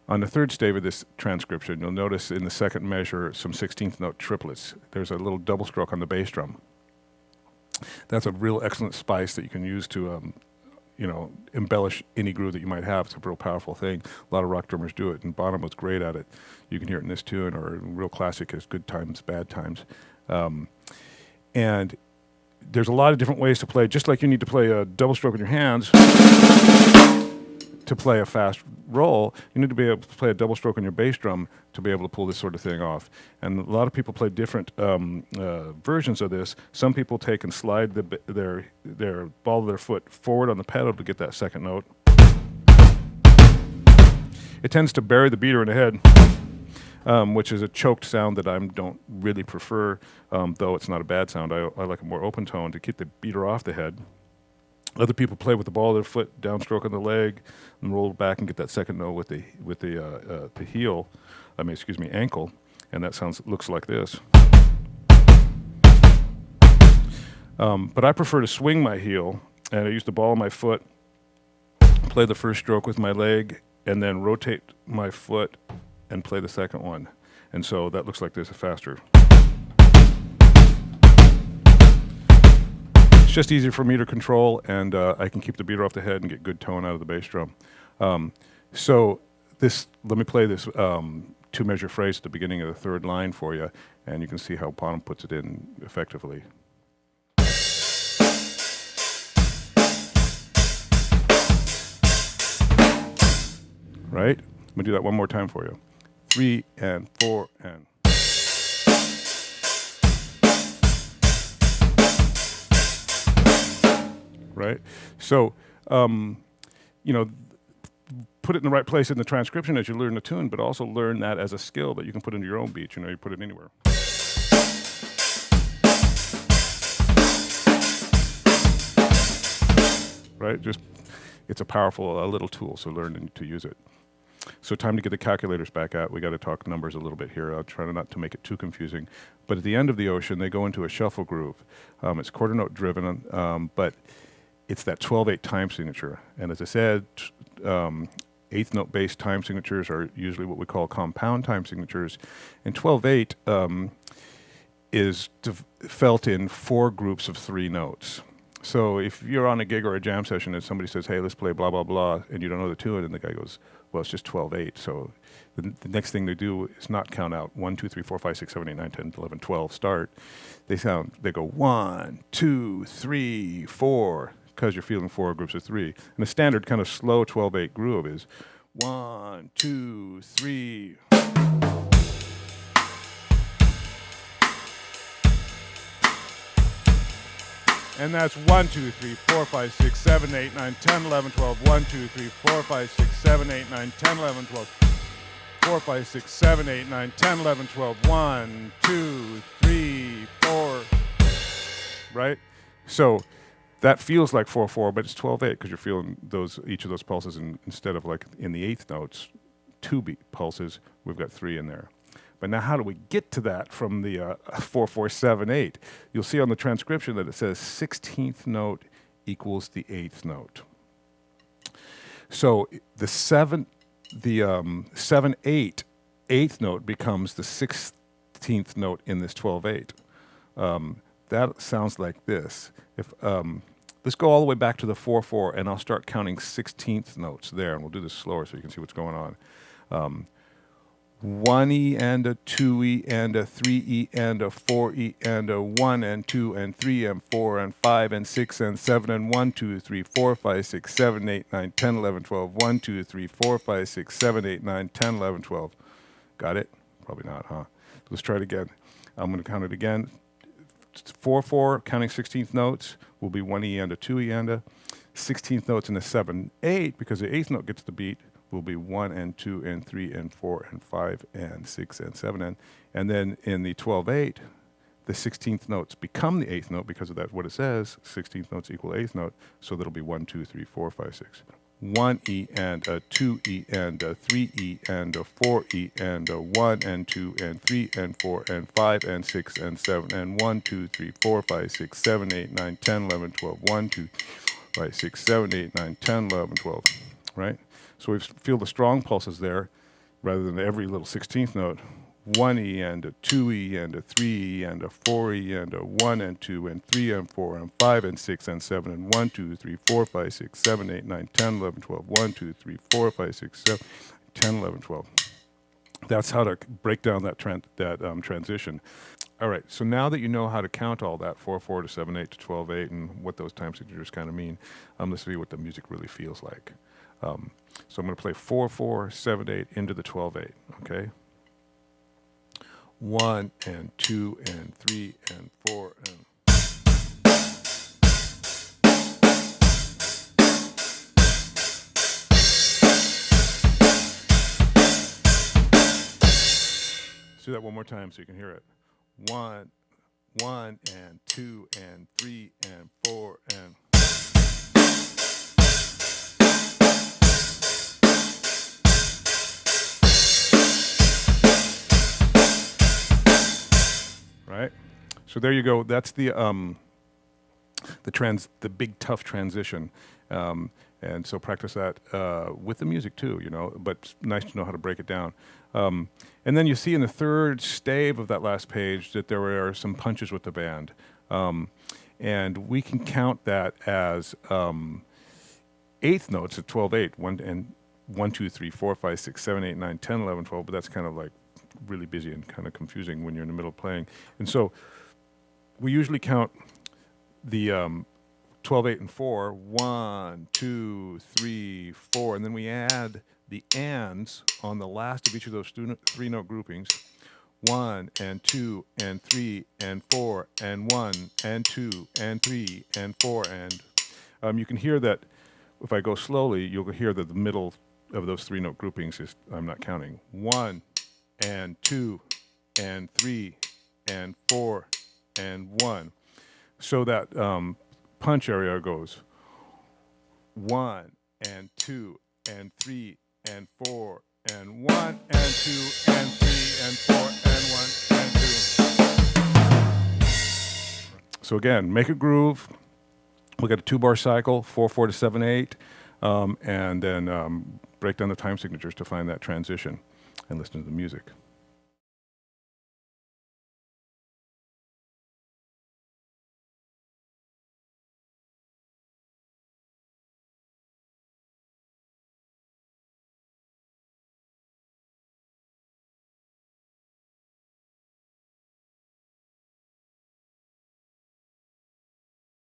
On the third stave of this transcription, you'll notice in the second measure some 16th note triplets. There's a little double stroke on the bass drum. That's a real excellent spice that you can use to, embellish any groove that you might have. It's a real powerful thing. A lot of rock drummers do it, and Bonham was great at it. You can hear it in this tune, or real classic is Good Times, Bad Times. And there's a lot of different ways to play, just like you need to play a double stroke in your hands to play a fast roll, you need to be able to play a double stroke on your bass drum to be able to pull this sort of thing off. And a lot of people play different versions of this. Some people take and slide their ball of their foot forward on the pedal to get that second note. It tends to bury the beater in the head, which is a choked sound that I don't really prefer, though it's not a bad sound. I like a more open tone to keep the beater off the head. Other people play with the ball of their foot, downstroke on the leg, and roll back and get that second note with the heel. Ankle, and that looks like this. But I prefer to swing my heel, and I use the ball of my foot, play the first stroke with my leg, and then rotate my foot and play the second one. And so that looks like this, faster. Just easier for me to control, and I can keep the beater off the head and get good tone out of the bass drum. Let me play this two-measure phrase at the beginning of the third line for you, and you can see how Bonham puts it in effectively. Right? Let me do that one more time for you. 3 and 4 and... Right? So, put it in the right place in the transcription as you learn the tune, but also learn that as a skill that you can put into your own beat. You put it anywhere. Right? It's a powerful little tool, so learn to use it. So time to get the calculators back out. We got to talk numbers a little bit here. I'll try not to make it too confusing. But at the end of the ocean, they go into a shuffle groove. It's quarter note driven, but it's that 12/8 time signature. And as I said, eighth note based time signatures are usually what we call compound time signatures. And 12/8 is felt in 4 groups of 3 notes. So if you're on a gig or a jam session and somebody says, hey, let's play blah, blah, blah, and you don't know the tune, and the guy goes, well, it's just 12/8. So the next thing they do is not count out 1, 2, 3, 4, 5, 6, 7, 8, 9, 10, 11, 12, start. They go 1, 2, 3, 4, because you're feeling 4 groups of 3. And the standard kind of slow 12/8 groove is 1, 2, 3. And that's 1, 2, 3, 4, 5, 6, 7, 8, 9, 10, 11, 12. 1, 2, 3, 4, 5, 6, 7, 8, 9, 10, 11, 12. 4, 5, 6, 7, 8, 9, 10, 11, 12. 1, 2, 3, 4. Right? So that feels like 4/4, but it's 12/8 because you're feeling each of those pulses instead of like in the eighth notes, 2 beat pulses, we've got 3 in there. But now how do we get to that from the 4/4/7/8? You'll see on the transcription that it says 16th note equals the 8th note. So the 7/8 eighth note becomes the 16th note in this 12/8. That sounds like this. Let's go all the way back to the 4/4, and I'll start counting 16th notes there, and we'll do this slower so you can see what's going on. 1E and a 2E and a 3E and a 4E and a 1 and 2 and 3 and 4 and 5 and 6 and 7 and 1, 2, 3, 4, 5, 6, 7, 8, 9, 10, 11, 12. 1, 2, 3, 4, 5, 6, 7, 8, 9, 10, 11, 12. Got it? Probably not, huh? Let's try it again. I'm going to count it again. 4/4, counting 16th notes, will be 1E and a 2E and a. 16th notes in a 7/8, because the 8th note gets the beat, will be 1 and 2 and 3 and 4 and 5 and 6 and 7 and then in the 12/8, the 16th notes become the 8th note because of that. What it says, 16th notes equal 8th note, so that'll be 1, 2, 3, 4, 5, 6. 1E and a 2E and a 3E and a 4E and a 1 and 2 and 3 and 4 and 5 and 6 and 7 and 1, 2, 3, 4, 5, 6, 7, 8, 9, 10, 11, 12. 1, 2, 5, 6, 7, 8, 9, 10, 11, 12. Right? So we feel the strong pulses there. rather than every little 16th note. 1E and a 2E and a 3E and a 4E and a 1 and 2 and 3 and 4 and 5 and 6 and 7 and 1, 2, 3, 4, 5, 6, 7, 8, 9, 10, 11, 12. 1, 2, 3, 4, 5, 6, 7, 10, 11, 12. That's how to break down that transition. All right, so now that you know how to count all that, 4/4 to 7/8 to 12/8, and what those time signatures kind of mean, let's see what the music really feels like. So I'm going to play 4/4, 7/8 into the 12/8, okay? 1 and 2 and 3 and 4 and... Let's do that one more time so you can hear it. 1 and 2 and 3 and 4 and... Right? So there you go. That's the big tough transition. And so practice that with the music too, you know, but it's nice to know how to break it down. And then you see in the third stave of that last page that there are some punches with the band. And we can count that as eighth notes at 12/8, 1, 2, 3, 4, 5, 6, 7, 8, 9, 10, 11, 12, but that's kind of like really busy and kind of confusing when you're in the middle of playing. And so we usually count the 12, 8, and 4, 1, 2, 3, 4, and then we add the ands on the last of each of those three-note groupings. 1 and 2 and 3 and 4 and 1 and 2 and 3 and 4 and you can hear that if I go slowly, you'll hear that the middle of those three-note groupings is I'm not counting. 1 and 2 and 3 and 4 and 1. So that punch area goes 1 and 2 and 3 and 4 and 1 and 2 and 3 and 4 and 1 and 2. So again, make a groove. We got a 2-bar cycle, 4/4 to 7/8, and then break down the time signatures to find that transition and listen to the music.